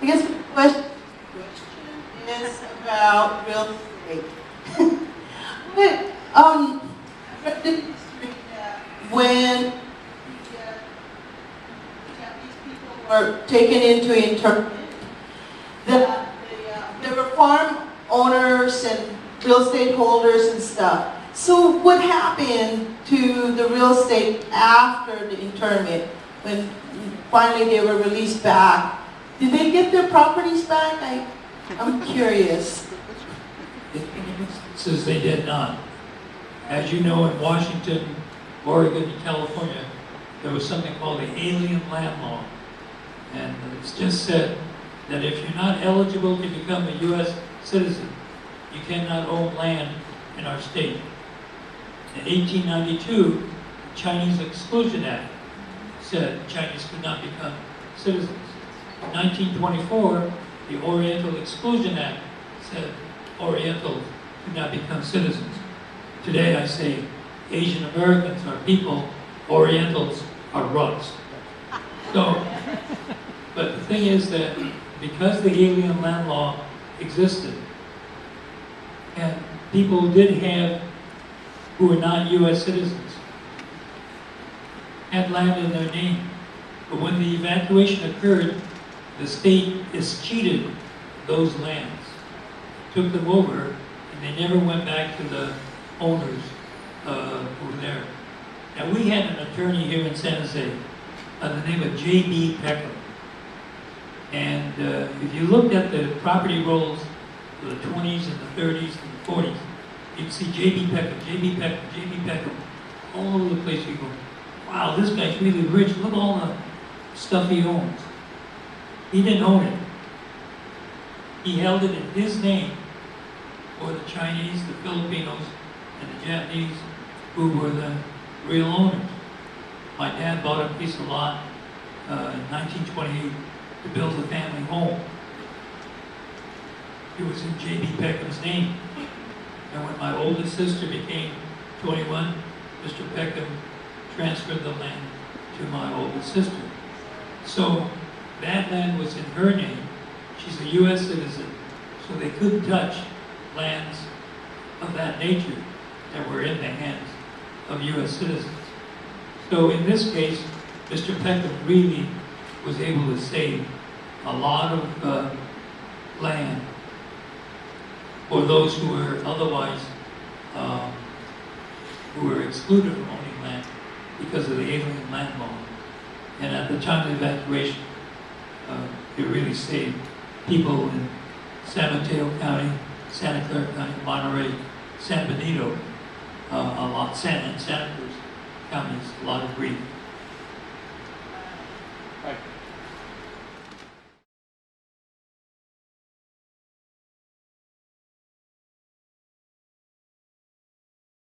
I guess the question is about real estate. But, I read in history that when Japanese people were taken into internment, that there were farm owners and real estate holders and stuff. So what happened to the real estate after the internment, when finally they were released back? Did they get their properties back? I'm curious. In instances, they did not. As you know, in Washington, Oregon, and California, there was something called the Alien Land Law. And it's just said that if you're not eligible to become a U.S. citizen, you cannot own land in our state. In 1892, the Chinese Exclusion Act said Chinese could not become citizens. In 1924, the Oriental Exclusion Act said Orientals could not become citizens. Today I say Asian Americans are people, Orientals are rugs. So, but the thing is that because the Alien Land Law existed, and people did have, who were not U.S. citizens, had land in their name. But when the evacuation occurred, the state escheated those lands, took them over, and they never went back to the owners who were there. Now, we had an attorney here in San Jose by the name of J.B. Peckham. And if you looked at the property rolls of the 20s and the 30s and the 40s, you'd see J.B. Peckham, J.B. Peckham, J.B. Peckham, all over the place. You go, wow, this guy's really rich. Look at all the stuff he owns. He didn't own it. He held it in his name for the Chinese, the Filipinos, and the Japanese, who were the real owners. My dad bought a piece of lot in 1928 to build a family home. It was in J.B. Peckham's name. And when my oldest sister became 21, Mr. Peckham transferred the land to my oldest sister. So that land was in her name. She's a U.S. citizen, so they couldn't touch lands of that nature that were in the hands of U.S. citizens. So in this case, Mr. Peckham really was able to save a lot of land for those who were otherwise who were excluded from owning land because of the Alien Land Law. And at the time of the evacuation, it really saved people in San Mateo County, Santa Clara County, Monterey, San Benito, and Santa Cruz counties a lot of grief.